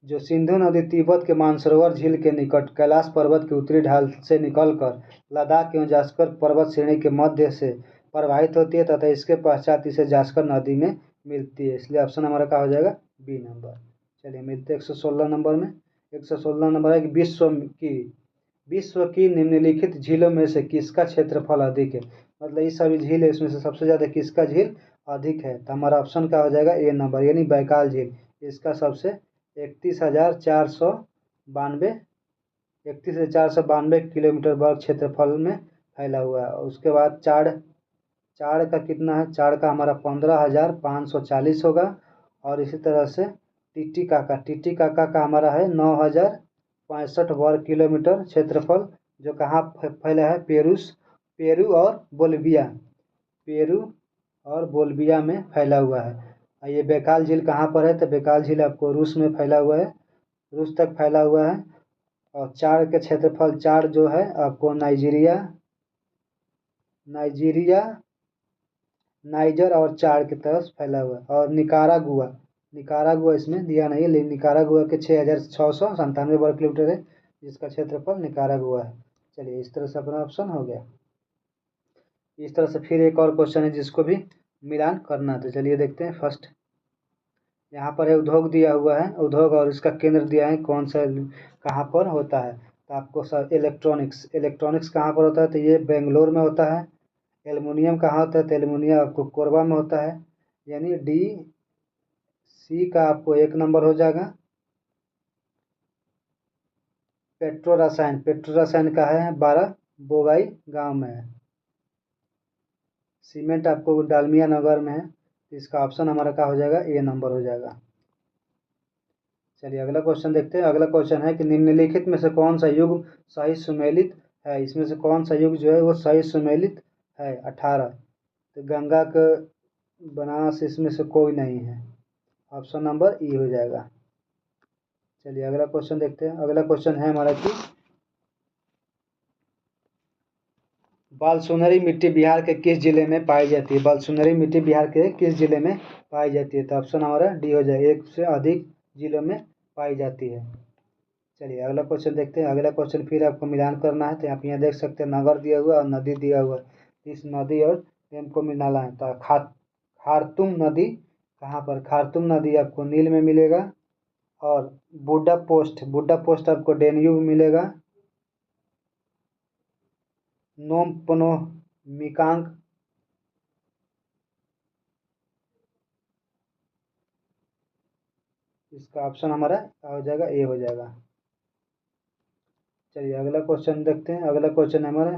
जो सिंधु नदी तिब्बत के मानसरोवर झील के निकट कैलाश पर्वत के उत्तरी ढाल से निकलकर लद्दाख एवं जास्कर पर्वत श्रेणी के मध्य से प्रवाहित होती है तथा इसके पश्चात इसे जास्कर नदी में मिलती है, इसलिए ऑप्शन हमारा क्या हो जाएगा, बी नंबर। चलिए मिलते हैं 116 नंबर में। 116 नंबर है कि विश्व की निम्नलिखित झीलों में से किसका क्षेत्रफल अधिक है। मतलब ये सभी झील है, इसमें से सबसे ज़्यादा किसका झील अधिक है, तो हमारा ऑप्शन क्या हो जाएगा, ए नंबर, यानी बैकाल झील। इसका सबसे 31,492 किलोमीटर वर्ग क्षेत्रफल में फैला हुआ है। और उसके बाद चाड़, चाड़ का कितना है, चाड़ का हमारा 15,540 होगा। और इसी तरह से टीटीकाका, टीटीकाका का हमारा है 9,065 वर्ग किलोमीटर क्षेत्रफल, जो कहाँ फैला है, पेरू और बोलिविया, पेरू और बोलिविया में फैला हुआ है। ये बैकाल झील कहाँ पर है, तो बैकाल झील आपको रूस में फैला हुआ है, रूस तक फैला हुआ है। और चाड़ के क्षेत्रफल, चाड़ जो है आपको नाइजर और चाड़ की तरफ फैला हुआ है। और निकारागुआ इसमें दिया नहीं है, लेकिन निकारागुआ के 6,697 वर्ग किलोमीटर है, जिसका क्षेत्रफल निकारागुआ है। चलिए इस तरह से अपना ऑप्शन हो गया। इस तरह से फिर एक और क्वेश्चन है जिसको भी मिलान करना, तो चलिए देखते हैं। फर्स्ट यहाँ पर है उद्योग दिया हुआ है, उद्योग और इसका केंद्र दिया है कौन सा कहाँ पर होता है, तो आपको सर इलेक्ट्रॉनिक्स कहाँ पर होता है, तो ये बेंगलोर में होता है। एल्युमिनियम कहाँ होता है, तो एल्युमिनियम आपको कोरबा में होता है, यानी डी सी का आपको 1 नंबर हो जाएगा। पेट्रो रसायन का है 12 बोगाई गांव में है। सीमेंट आपको डालमिया नगर में है, इसका ऑप्शन हमारा क्या हो जाएगा, ए नंबर हो जाएगा। चलिए अगला क्वेश्चन देखते हैं। अगला क्वेश्चन है कि निम्नलिखित में से कौन सा युग सही सुमेलित है। इसमें से कौन सा युग जो है वो सही सुमेलित है, 18। तो गंगा का बनास इसमें से कोई नहीं है, ऑप्शन नंबर ई हो जाएगा। चलिए अगला क्वेश्चन देखते हैं। अगला क्वेश्चन है हमारा कि बालसुनरी मिट्टी बिहार के किस जिले में पाई जाती है। बालसुनरी मिट्टी बिहार के किस जिले में पाई जाती है, तो ऑप्शन हमारा डी हो जाएगा, एक से अधिक जिलों में पाई जाती है। चलिए अगला क्वेश्चन देखते हैं। अगला क्वेश्चन फिर आपको मिलान करना है, तो आप यहाँ देख सकते हैं नगर दिया हुआ और नदी दिया हुआ है। इस नदी और एम को मिलाना है, तो खारतुम नदी कहाँ पर, खारतुम नदी आपको नील में मिलेगा। और बुड्डा पोस्ट आपको डेन्यूब में मिलेगा। नोमपनोह मिकांग इसका ऑप्शन हमारा क्या हो जाएगा, ए हो जाएगा। चलिए अगला क्वेश्चन देखते हैं। अगला क्वेश्चन हमारा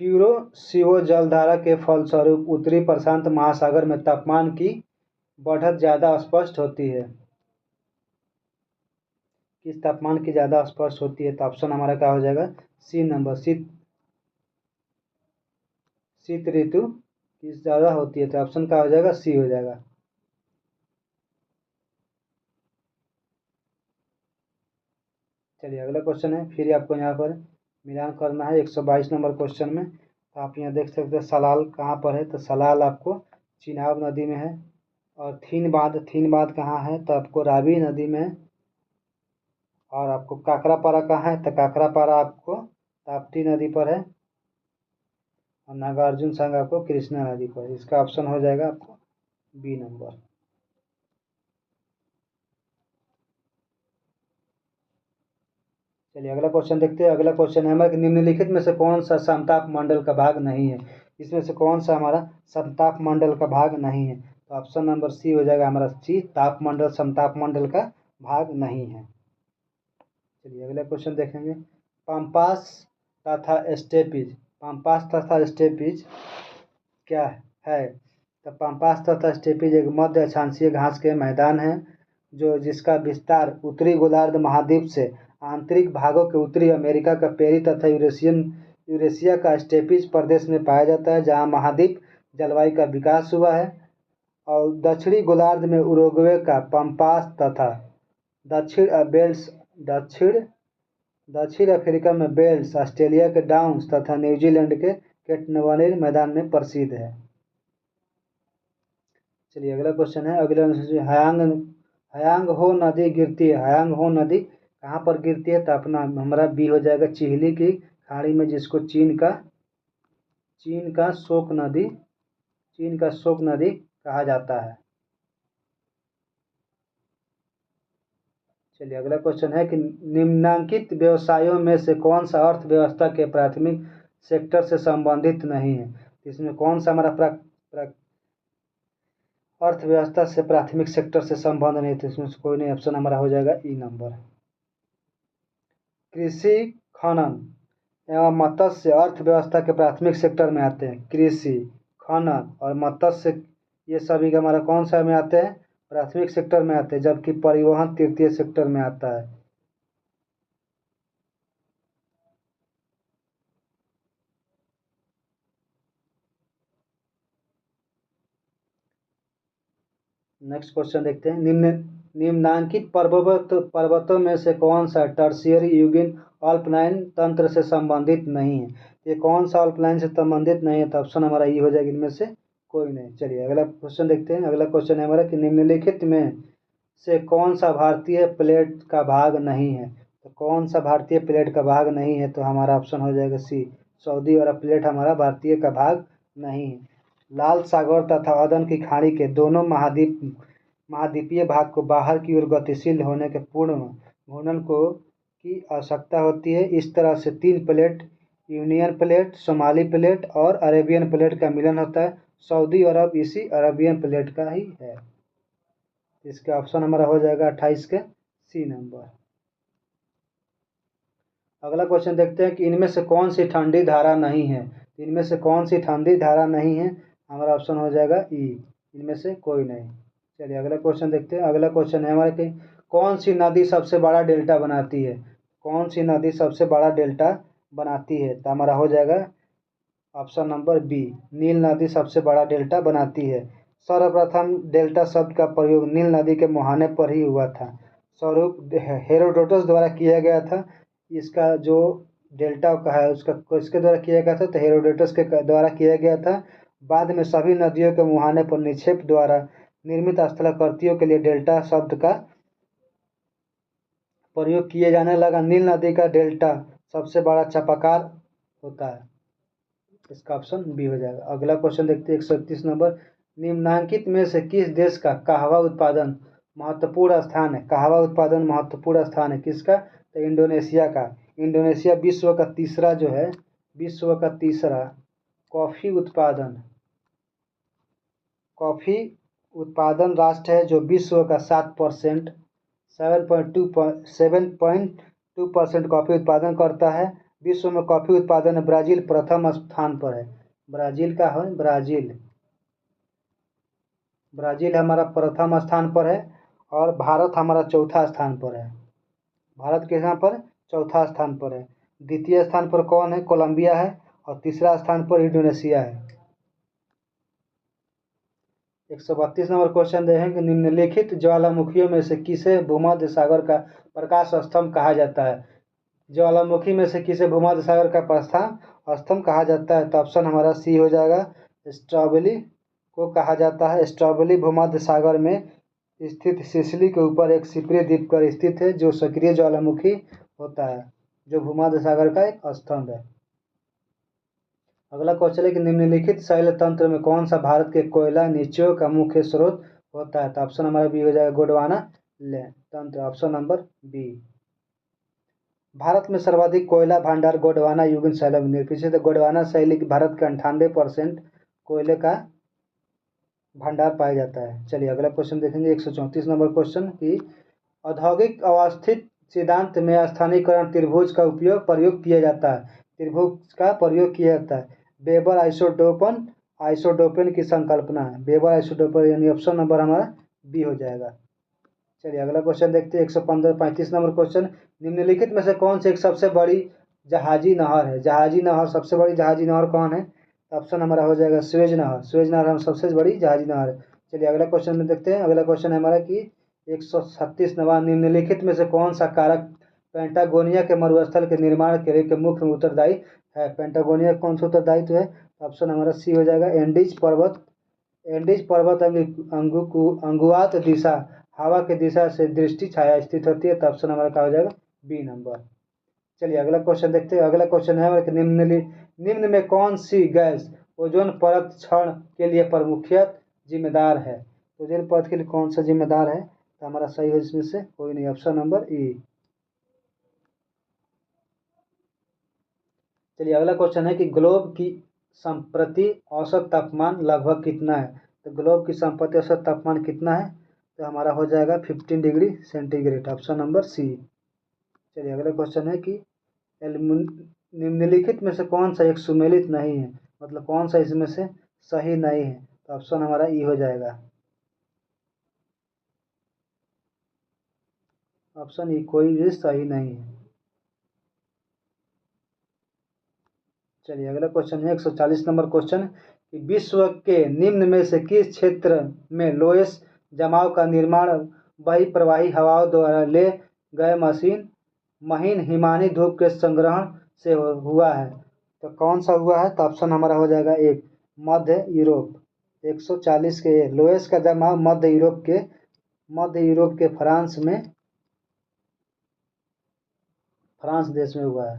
क्यूरोसिवो जलधारा के फलस्वरूप उत्तरी प्रशांत महासागर में तापमान की बढ़त ज़्यादा स्पष्ट होती है। किस तापमान की ज़्यादा स्पष्ट होती है, तो ऑप्शन हमारा क्या हो जाएगा, सी नंबर, शीत ऋतु की ज़्यादा होती है, तो ऑप्शन क्या हो जाएगा, सी हो जाएगा। चलिए अगला क्वेश्चन है, फिर आपको यहाँ पर मिलान करना है 122 नंबर क्वेश्चन में। तो आप यहाँ देख सकते हैं सलाल कहाँ पर है, तो सलाल आपको चिनाब नदी में है। और थीनबाद कहाँ है, तो आपको रावी नदी में है। और आपको काकरापारा कहाँ है, तो काकरापारा आपको ताप्ती नदी पर है, और नागार्जुन सागर आपको कृष्णा नदी पर। इसका ऑप्शन हो जाएगा आपको बी नंबर। चलिए अगला क्वेश्चन देखते हैं। अगला क्वेश्चन है हमारा कि निम्नलिखित में से कौन सा समताप मंडल का भाग नहीं है। इसमें से कौन सा हमारा समताप मंडल का भाग नहीं है। तो ऑप्शन नंबर सी हो जाएगा हमारा सी, ताप मंडल समताप मंडल का भाग नहीं है। चलिए अगला क्वेश्चन देखेंगे। पाम्पास तथा स्टेपीज, पाम्पास तथा स्टेपीज क्या है। तो पाम्पास तथा स्टेपीज एक मध्य अक्षांशीय घास के मैदान हैं जो जिसका विस्तार उत्तरी गोलार्ध महाद्वीप से आंतरिक भागों के उत्तरी अमेरिका का पेरी तथा यूरेशिया का स्टेपीज प्रदेश में पाया जाता है, जहाँ महाद्वीप जलवायु का विकास हुआ है। और दक्षिणी गोलार्ध में उरुग्वे का पम्पास तथा दक्षिण अफ्रीका में बेल्स, ऑस्ट्रेलिया के डाउन्स तथा न्यूजीलैंड के कैटनवानिर मैदान में प्रसिद्ध है। चलिए अगला क्वेश्चन है। अगला हयांग हो नदी गिरती है। हयांग हो नदी कहाँ पर गिरती है। तो अपना हमारा बी हो जाएगा चिहली की खाड़ी में, जिसको चीन का शोक नदी कहा जाता है। चलिए अगला क्वेश्चन है कि निम्नांकित व्यवसायों में से कौन सा अर्थव्यवस्था के प्राथमिक सेक्टर से संबंधित नहीं है। इसमें कौन सा हमारा अर्थव्यवस्था से प्राथमिक सेक्टर से संबंध नहीं, तो इसमें कोई नहीं। ऑप्शन हमारा हो जाएगा ई नंबर। कृषि, खनन एवं मत्स्य अर्थव्यवस्था के प्राथमिक सेक्टर में आते हैं। कृषि, खनन और मत्स्य ये सभी हमारा कौन सा में आते हैं, प्राथमिक सेक्टर में आते हैं, जबकि परिवहन तृतीय सेक्टर में आता है। नेक्स्ट क्वेश्चन देखते हैं। निम्नांकित पर्वतों में से कौन सा टर्शियरी यूगिन अल्पलाइन तंत्र से संबंधित नहीं है। ये कौन सा अल्पलाइन से संबंधित नहीं है। तो ऑप्शन हमारा ये हो जाएगा इनमें से कोई नहीं। चलिए अगला क्वेश्चन देखते हैं। अगला क्वेश्चन है हमारा कि निम्नलिखित में से कौन सा भारतीय प्लेट का भाग नहीं है। तो कौन सा भारतीय प्लेट का भाग नहीं है। तो हमारा ऑप्शन हो जाएगा सी, सऊदी अरब प्लेट हमारा भारतीय का भाग नहीं है। लाल सागर तथा अदन की खाड़ी के दोनों महाद्वीपीय भाग को बाहर की ओर गतिशील होने के पूर्ण घूर्णन की आवश्यकता होती है। इस तरह से तीन plate, union plate, Somali plate और अरेबियन प्लेट का मिलन होता है। सऊदी अरब इसी अरेबियन प्लेट का ही है। इसका ऑप्शन हमारा हो जाएगा 28 के सी नंबर। अगला क्वेश्चन देखते हैं कि इनमें से कौन सी ठंडी धारा नहीं है। इनमें से कौन सी ठंडी धारा नहीं है। हमारा ऑप्शन हो जाएगा ई, इनमें से कोई नहीं। चलिए अगला क्वेश्चन देखते हैं। अगला क्वेश्चन है हमारे कि कौन सी नदी सबसे बड़ा डेल्टा बनाती है। कौन सी नदी सबसे बड़ा डेल्टा बनाती है। तो हमारा हो जाएगा ऑप्शन नंबर बी, नील नदी सबसे बड़ा डेल्टा बनाती है। सर्वप्रथम डेल्टा शब्द का प्रयोग नील नदी के मुहाने पर ही हुआ था। स्वरूप हेरोडोटस द्वारा किया गया था। इसका जो डेल्टा का है उसका किसके द्वारा किया गया था। तो हेरोडोटस के द्वारा किया गया था। बाद में सभी नदियों के मुहाने पर निक्षेप द्वारा निर्मित स्थलाकृतियों के लिए डेल्टा शब्द का प्रयोग किए जाने लगा। नील नदी का डेल्टा सबसे बड़ा चापाकार होता है। इसका ऑप्शन बी हो जाएगा। अगला क्वेश्चन देखते हैं 131 नंबर। निम्नांकित में से किस देश का कहवा उत्पादन महत्वपूर्ण स्थान है। कहवा उत्पादन महत्वपूर्ण स्थान है किसका। तो इंडोनेशिया का। इंडोनेशिया विश्व का तीसरा कॉफ़ी उत्पादन राष्ट्र है, जो विश्व का 7% 7.2% कॉफ़ी उत्पादन करता है। विश्व में कॉफ़ी उत्पादन में ब्राज़ील प्रथम स्थान पर है। ब्राज़ील हमारा प्रथम स्थान पर है और भारत हमारा चौथा स्थान पर है। भारत के यहाँ पर चौथा स्थान पर है। द्वितीय स्थान पर कौन है, कोलंबिया है, और तीसरा स्थान पर इंडोनेशिया है। 132 नंबर क्वेश्चन देखेंगे। निम्नलिखित ज्वालामुखियों में से किसे भूमध्य सागर का प्रकाश स्तंभ कहा जाता है। ज्वालामुखी में से किसे भूमध्य सागर का प्रस्थान स्तंभ कहा जाता है। तो ऑप्शन हमारा सी हो जाएगा, स्ट्रॉबेरी को कहा जाता है। स्ट्रॉबेरी भूमध्य सागर में स्थित सिसिली के ऊपर एक सिपरी द्वीप पर स्थित है, जो सक्रिय ज्वालामुखी होता है। जो भूमध्य सागर का एक स्तंभ है। अगला क्वेश्चन है कि निम्नलिखित शैल तंत्र में कौन सा भारत के कोयला नीचियों का मुख्य स्रोत होता है। तो ऑप्शन हमारा बी हो जाएगा गोंडवाना तंत्र, ऑप्शन नंबर बी। भारत में सर्वाधिक कोयला भंडार गोंडवाना युगीन शैलों में निरूपित है। गोंडवाना शैली भारत के 98% कोयले का भंडार पाया जाता है। चलिए अगला क्वेश्चन देखेंगे 134 नंबर क्वेश्चन की औद्योगिक अवस्थित सिद्धांत में स्थानीयकरण त्रिभुज का प्रयोग किया जाता है। त्रिभुज का प्रयोग किया जाता है। वेबर आइसोटोपन आइसोटोपेन की संकल्पना है। वेबर आइसोटोपन यानी ऑप्शन नंबर हमारा बी हो जाएगा। चलिए अगला क्वेश्चन देखते हैं 135 नंबर क्वेश्चन। निम्नलिखित में से कौन सी एक सबसे बड़ी जहाजी नहर है। जहाजी नहर, सबसे बड़ी जहाजी नहर कौन है। ऑप्शन हमारा हो जाएगा स्वेज नहर। स्वेज नहर हम सबसे बड़ी जहाजी नहर है। चलिए अगला क्वेश्चन में देखते हैं। अगला क्वेश्चन है हमारा कि 136 नंबर निम्नलिखित में से कौन सा कारक पेंटागोनिया के मरुस्थल के निर्माण के लिए मुख्य उत्तरदायी है। पेंटागोनिया कौन सा उत्तरदायित्व है। ऑप्शन हमारा सी हो जाएगा एंडीज पर्वत। एंडीज पर्वत अंगुआत दिशा हवा की दिशा से दृष्टि छाया स्थित होती है। तो ऑप्शन हमारा क्या हो जाएगा बी नंबर। चलिए अगला क्वेश्चन देखते हैं। अगला क्वेश्चन है कि निम्न में कौन सी गैस ओजोन परत क्षरण के लिए प्रमुखियत जिम्मेदार है। ओजोन परत के लिए कौन सा जिम्मेदार है। तो हमारा सही है इसमें से कोई नहीं, ऑप्शन नंबर ई। चलिए अगला क्वेश्चन है कि ग्लोब की संप्रति औसत तापमान लगभग कितना है। तो ग्लोब की संप्रति औसत तापमान कितना है। तो हमारा हो जाएगा 15 degree centigrade, option number C. चलिए अगला क्वेश्चन है कि निम्नलिखित में से कौन सा एक सुमेलित नहीं है, मतलब कौन सा इसमें से सही नहीं है। तो ऑप्शन हमारा ई हो जाएगा, ऑप्शन ई कोई भी सही नहीं है। चलिए अगला क्वेश्चन है 140 नंबर क्वेश्चन कि विश्व के निम्न में से किस क्षेत्र में लोएस जमाव का निर्माण बही प्रवाही हवाओं द्वारा ले गए महीन हिमानी धूप के संग्रहण से हुआ है। तो कौन सा हुआ है। तो ऑप्शन हमारा हो जाएगा एक मध्य यूरोप। 140 के लोएस का जमाव मध्य यूरोप के फ्रांस देश में हुआ है।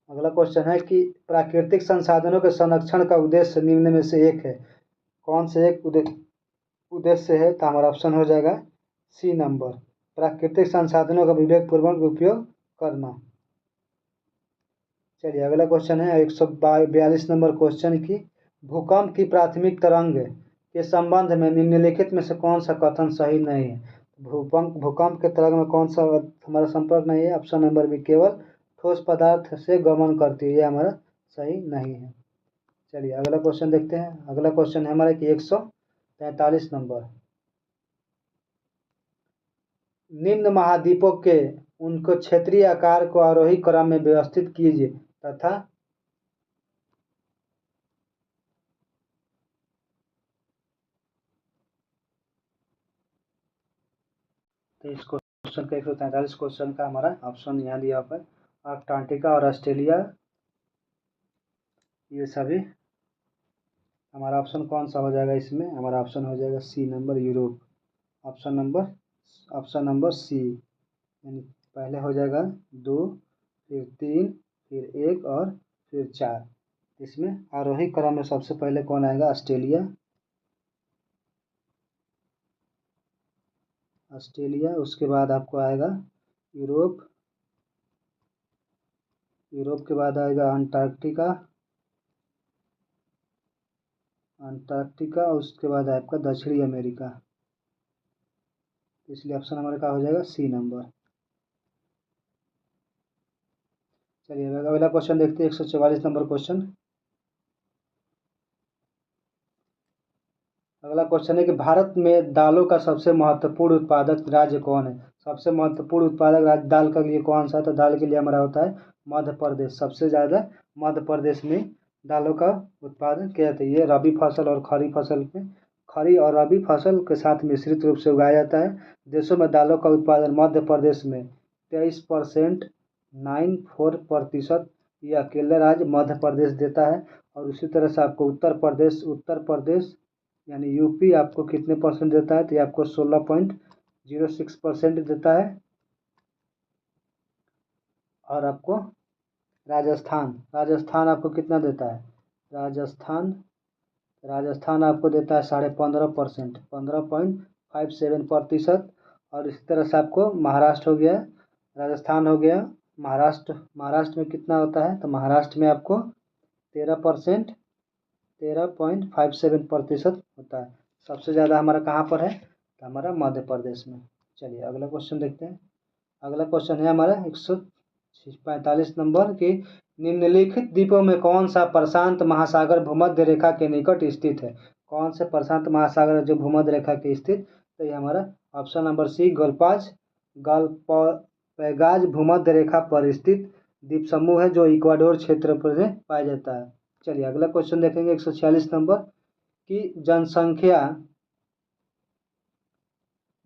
अगला क्वेश्चन है कि प्राकृतिक संसाधनों के संरक्षण का उद्देश्य निम्न में से एक है। कौन से एक उद्देश्य है। तो हमारा ऑप्शन हो जाएगा सी नंबर, प्राकृतिक संसाधनों का विवेकपूर्वक उपयोग करना। चलिए अगला क्वेश्चन है 142 नंबर क्वेश्चन की भूकंप की प्राथमिक तरंग के संबंध में निम्नलिखित में से कौन सा कथन सही नहीं है। भूकंप के तरंग में कौन सा हमारा संपर्क नहीं है। ऑप्शन नंबर बी केवल ठोस पदार्थ से गमन करती है, ये हमारा सही नहीं है। चलिए अगला क्वेश्चन देखते हैं। अगला क्वेश्चन है हमारा कि 143 नंबर निम्न महाद्वीपों के उनको क्षेत्रीय आकार को आरोही क्रम में व्यवस्थित कीजिए तथा तो इस क्वेश्चन का 143 क्वेश्चन का हमारा ऑप्शन यहाँ दिया हुआ है अंटार्कटिका और ऑस्ट्रेलिया, ये सभी। हमारा ऑप्शन कौन सा हो जाएगा इसमें। हमारा ऑप्शन हो जाएगा C number Europe, option number C. यानी पहले हो जाएगा 2, फिर 3, फिर 1 और फिर 4। इसमें आरोही क्रम में सबसे पहले कौन आएगा। ऑस्ट्रेलिया, उसके बाद आपको आएगा यूरोप के बाद आएगा अंटार्कटिका, उसके बाद आपका दक्षिणी अमेरिका। इसलिए ऑप्शन हमारा क्या हो जाएगा सी नंबर। चलिए अगला क्वेश्चन देखते हैं 144 नंबर क्वेश्चन। अगला क्वेश्चन है कि भारत में दालों का सबसे महत्वपूर्ण उत्पादक राज्य कौन है। सबसे महत्वपूर्ण उत्पादक राज्य दाल के लिए कौन सा है। तो दाल के लिए हमारा होता है मध्य प्रदेश। सबसे ज़्यादा मध्य प्रदेश में दालों का उत्पादन किया जाता है। ये रबी फसल और खरीफ फसल में खड़ी और रबी फसल के साथ मिश्रित रूप से उगाया जाता है। देशों में दालों का उत्पादन मध्य प्रदेश में 23% 94% ये अकेला राज्य मध्य प्रदेश देता है। और उसी तरह से आपको उत्तर प्रदेश यानी यूपी आपको कितने परसेंट देता है। तो ये आपको 16.06% देता है। और आपको राजस्थान आपको कितना देता है? राजस्थान आपको देता है 15.5%, 15.57%। और इसी तरह से आपको महाराष्ट्र हो गया, राजस्थान हो गया, महाराष्ट्र में कितना होता है? तो महाराष्ट्र में आपको 13.57% होता है। सबसे ज़्यादा हमारा कहाँ पर है? तो हमारा मध्य प्रदेश में। चलिए अगला क्वेश्चन देखते हैं। अगला क्वेश्चन है हमारा 145 नंबर की, निम्नलिखित द्वीपों में कौन सा प्रशांत महासागर भूमध्य रेखा के निकट स्थित है? कौन से प्रशांत महासागर जो भूमध्य रेखा के स्थित? तो ये हमारा ऑप्शन नंबर सी गालपागोस भूमध्य रेखा पर स्थित द्वीप समूह है जो इक्वाडोर क्षेत्र पर पाया जाता है। चलिए अगला क्वेश्चन देखेंगे 146 नंबर की,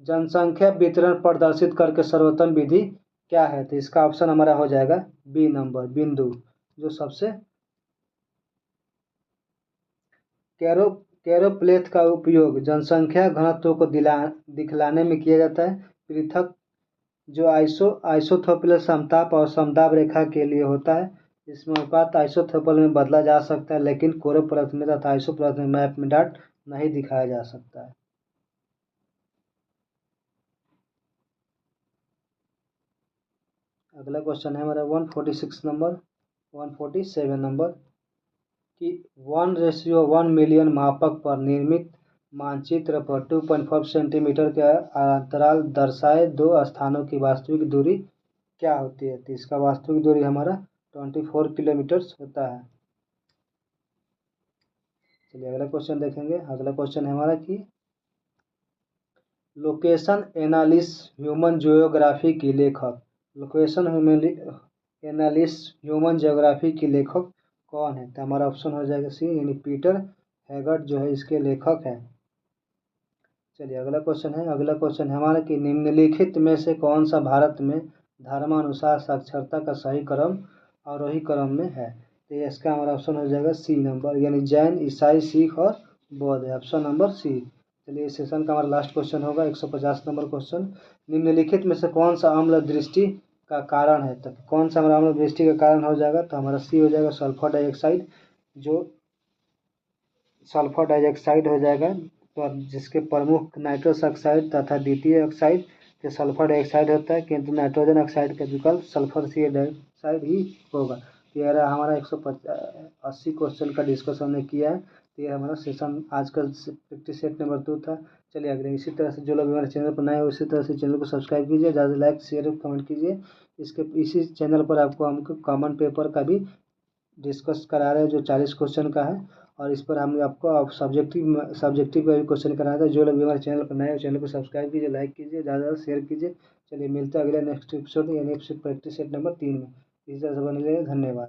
जनसंख्या वितरण प्रदर्शित करके सर्वोत्तम विधि क्या है? तो इसका ऑप्शन हमारा हो जाएगा बी नंबर, बिंदु, जो सबसे कैरोप्लेथ का उपयोग जनसंख्या घनत्व को दिखलाने में किया जाता है। पृथक जो आइसोथोपल समताप और समदाब रेखा के लिए होता है। इसमें अनुपात आइसोथोपल में बदला जा सकता है, लेकिन कोरोप्रथ में तथा आइसोप्रथ में मैप में डॉट नहीं दिखाया जा सकता है। अगला क्वेश्चन है हमारा 147 नंबर कि 1:1 मिलियन मापक पर निर्मित मानचित्र पर 2.5 सेंटीमीटर के अंतराल दर्शाए दो स्थानों की वास्तविक दूरी क्या होती है? तो इसका वास्तविक दूरी हमारा 24 किलोमीटर होता है। चलिए अगला क्वेश्चन देखेंगे। अगला क्वेश्चन है हमारा कि लोकेशन एनालिसिस ह्यूमन जियोग्राफी की लेखक, ह्यूमन जियोग्राफी की लेखक कौन है? तो हमारा ऑप्शन हो जाएगा सी, यानी पीटर हैगर्ट जो है इसके लेखक हैं। चलिए अगला क्वेश्चन है हमारा कि निम्नलिखित में से कौन सा भारत में धर्मानुसार साक्षरता का सही क्रम आरोही क्रम में है? तो इसका हमारा ऑप्शन हो जाएगा सी नंबर, यानी जैन, ईसाई, सिख और बौद्ध है, ऑप्शन नंबर सी। चलिए इस सेशन का हमारा लास्ट क्वेश्चन होगा 150 नंबर क्वेश्चन, निम्नलिखित में से कौन सा अम्ल दृष्टि का कारण है? तो कौन सा हमारा अम्ल दृष्टि का कारण हो जाएगा? तो हमारा सी हो जाएगा सल्फर डाइऑक्साइड, जो सल्फर डाइऑक्साइड हो जाएगा, तो जिसके प्रमुख नाइट्रस ऑक्साइड तथा द्वितीय ऑक्साइड जो सल्फर डाइऑक्साइड होता है, किंतु नाइट्रोजन ऑक्साइड का विकल्प सल्फर सी डाइऑक्साइड ही होगा। तो यह हमारा 180 क्वेश्चन का डिस्कशन हमने किया है। तो ये हमारा सेशन आज का प्रैक्टिस सेट नंबर 2 था। चलिए अगले इसी तरह से जो लोग हमारे चैनल पर नए हैं उसी तरह से चैनल को सब्सक्राइब कीजिए, ज़्यादा लाइक शेयर कमेंट कीजिए। इसी चैनल पर आपको हमको कॉमन पेपर का भी डिस्कस करा रहे हैं जो 40 क्वेश्चन का है, और इस पर हम आपको सब्जेक्टिव का भी क्वेश्चन कराया था। जो लोग भी हमारे चैनल पर नए हैं चैनल को सब्सक्राइब कीजिए, लाइक कीजिए, ज़्यादा शेयर कीजिए। चलिए मिलते हैं अगले नेक्स्ट एपिसोड यानी प्रैक्टिस सेट नंबर 3 में। इसी तरह से बने रहिए, धन्यवाद।